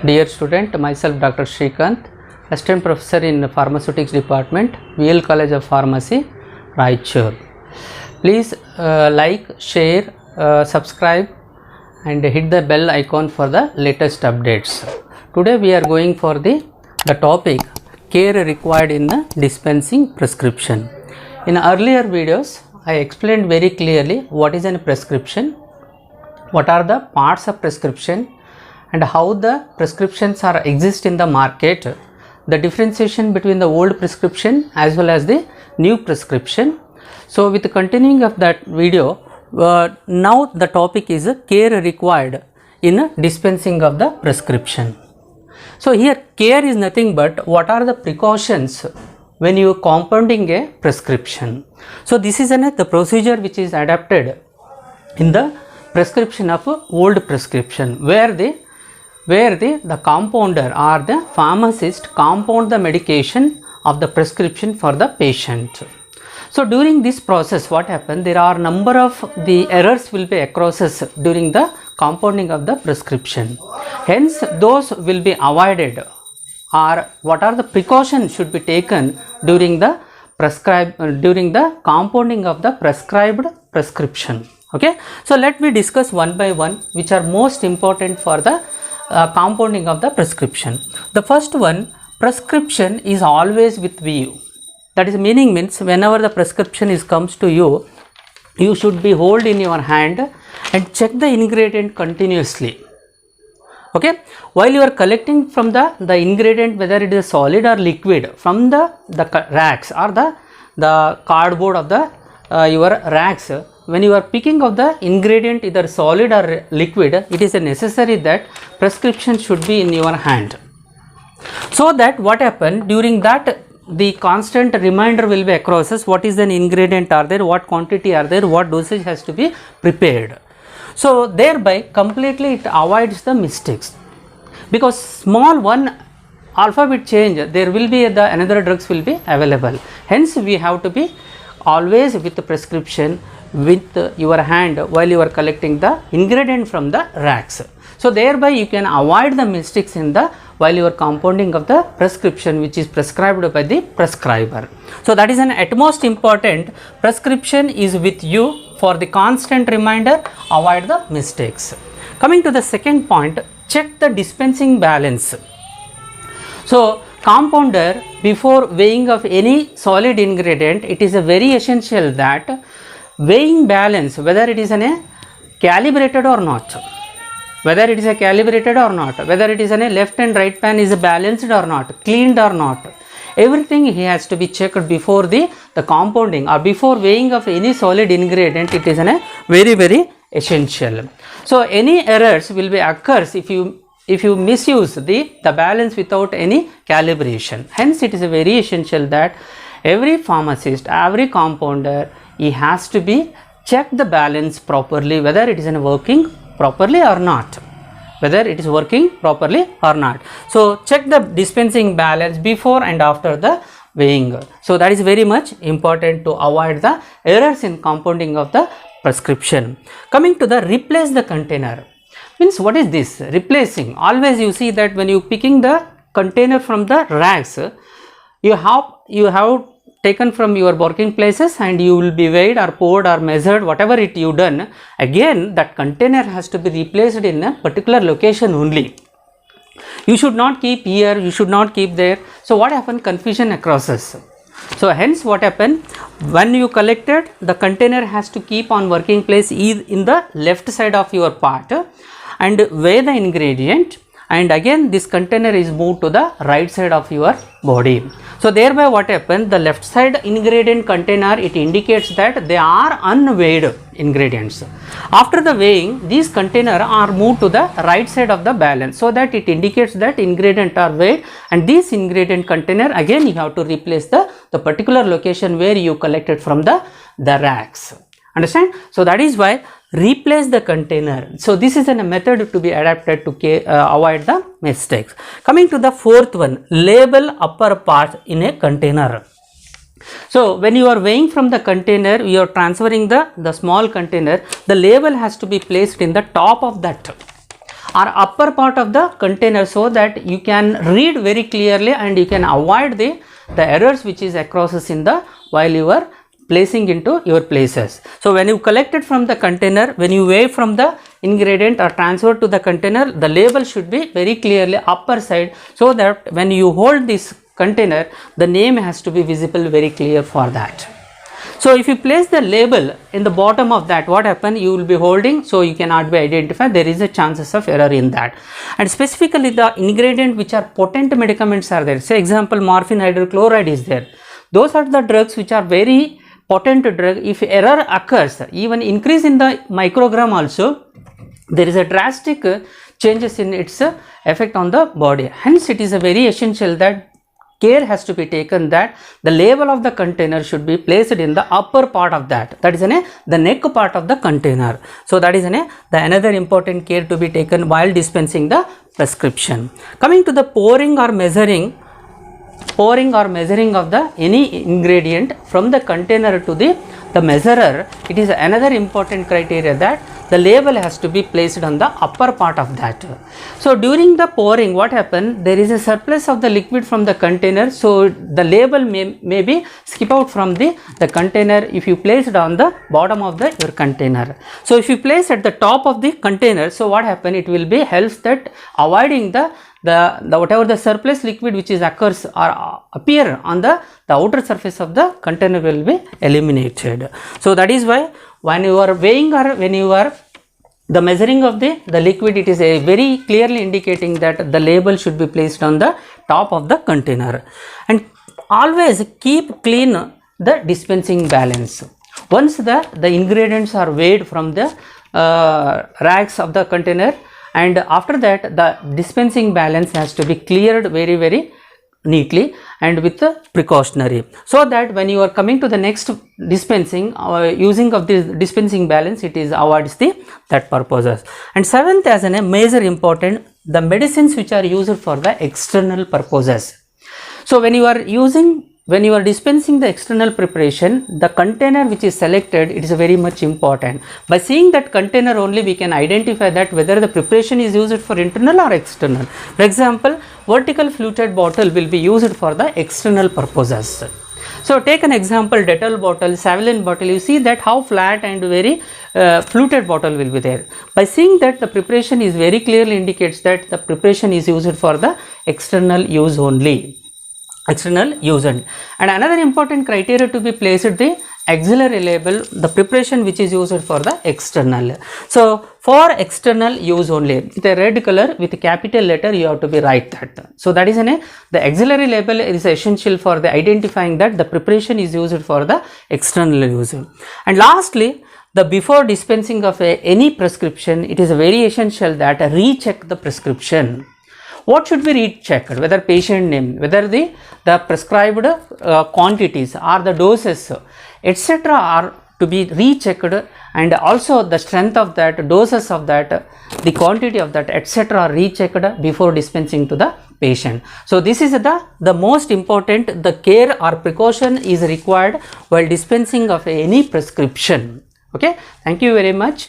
Dear student, myself Dr. Shrikant, Assistant Professor in Pharmaceutics Department, VL College of Pharmacy, Raichur. Please like, share, subscribe and hit the bell icon for the latest updates. Today we are going for the topic care required in the dispensing prescription. In earlier videos, I explained very clearly what is a prescription, what are the parts of prescription, and how the prescriptions are exist in the market, the differentiation between the old prescription as well as the new prescription. So with the continuing of that video, now the topic is care required in dispensing of the prescription. So here care is nothing but what are the precautions when you are compounding a prescription. So this is the procedure which is adapted in the prescription of old prescription, where the compounder or the pharmacist compound the medication of the prescription for the patient. So during this process, what happens, there are number of the errors will be across during the compounding of the prescription. Hence those will be avoided, or what are the precautions should be taken during the compounding of the prescribed prescription. Okay, so let me discuss one by one which are most important for the compounding of the prescription. The first one, prescription is always with you. That is meaning means whenever the prescription comes to you, you should be hold in your hand and check the ingredient continuously. Okay, while you are collecting from the ingredient, whether it is solid or liquid, from the racks or the cardboard of the your racks, when you are picking of the ingredient either solid or liquid, it is necessary that prescription should be in your hand. So that what happened during that, the constant reminder will be across us what is an ingredient are there, what quantity are there, what dosage has to be prepared. So thereby completely it avoids the mistakes, because small one alphabet change, there will be another drugs will be available. Hence we have to be always with the prescription with your hand while you are collecting the ingredient from the racks. So thereby you can avoid the mistakes in the while you are compounding of the prescription which is prescribed by the prescriber. So that is an utmost important. Prescription is with you for the constant reminder, avoid the mistakes. Coming to the second point, check the dispensing balance. So compounder, before weighing of any solid ingredient, it is a very essential that weighing balance, whether it is calibrated or not, whether it is calibrated or not, whether it is left and right pan is balanced or not, cleaned or not, everything he has to be checked before the compounding or before weighing of any solid ingredient. It is very, very essential. So any errors will be occurs if you misuse the balance without any calibration. Hence it is very essential that every pharmacist, every compounder, he has to be check the balance properly, whether it is working properly or not, whether it is working properly or not. So check the dispensing balance before and after the weighing. So that is very much important to avoid the errors in compounding of the prescription. Coming to the replace the container, means what is this replacing? Always you see that when you picking the container from the racks, you have taken from your working places and you will be weighed or poured or measured, whatever it you done, again that container has to be replaced in a particular location only. You should not keep here, you should not keep there. So what happened, confusion across us. So hence what happened, when you collected, the container has to keep on working place in the left side of your part and weigh the ingredient, and again this container is moved to the right side of your body. So thereby what happened, the left side ingredient container, it indicates that they are unweighed ingredients. After the weighing, these containers are moved to the right side of the balance, so that it indicates that ingredient are weighed, and this ingredient container again you have to replace the particular location where you collected from the racks. Understand? So that is why replace the container. So this is a method to be adapted to avoid the mistakes. Coming to the fourth one, label upper part in a container. So when you are weighing from the container, you are transferring the small container, the label has to be placed in the top of that. or upper part of the container, so that you can read very clearly and you can avoid the errors which is across in the while you are placing into your places. So when you collect it from the container, when you weigh from the ingredient or transfer to the container, the label should be very clearly upper side, so that when you hold this container, the name has to be visible very clear for that. So if you place the label in the bottom of that, what happen, you will be holding, so you cannot be identified, there is a chances of error in that. And specifically the ingredient which are potent medicaments are there, say example morphine hydrochloride is there, those are the drugs which are very potent drug. If error occurs, even increase in the microgram also, there is a drastic changes in its effect on the body. Hence it is a very essential that care has to be taken that the label of the container should be placed in the upper part of that is the neck part of the container. So that is the another important care to be taken while dispensing the prescription. Coming to the pouring or measuring of the any ingredient from the container to the measurer, it is another important criteria that the label has to be placed on the upper part of that. So during the pouring, what happen, there is a surplus of the liquid from the container, so the label may be skip out from the container if you place it on the bottom of your container. So if you place at the top of the container, so what happen, it will be helps that avoiding the whatever the surplus liquid which is occurs or appear on the outer surface of the container will be eliminated. So that is why when you are weighing or when you are the measuring of the liquid, it is a very clearly indicating that the label should be placed on the top of the container. And always keep clean the dispensing balance. Once the ingredients are weighed from the racks of the container, and after that the dispensing balance has to be cleared very, very neatly and with the precautionary, so that when you are coming to the next dispensing using of this dispensing balance, it is avoids that purposes. And seventh, as a major important, the medicines which are used for the external purposes. So when you are dispensing the external preparation, the container which is selected, it is very much important. By seeing that container only, we can identify that whether the preparation is used for internal or external. For example, vertical fluted bottle will be used for the external purposes. So take an example, Dettol bottle, Savlon bottle, you see that how flat and very fluted bottle will be there. By seeing that the preparation is very clearly indicates that the preparation is used for the external use only. And another important criteria to be placed, the auxiliary label, the preparation which is used for the external. So for external use only, with a red color with a capital letter, you have to be write that. So that is the auxiliary label is essential for the identifying that the preparation is used for the external use. And lastly, the before dispensing of any prescription, it is very essential that recheck the prescription. What should be rechecked? Whether patient name, whether the prescribed quantities or the doses, etc. are to be rechecked, and also the strength of that, doses of that, the quantity of that, etc. are rechecked before dispensing to the patient. So this is the most important, the care or precaution is required while dispensing of any prescription. Okay, thank you very much.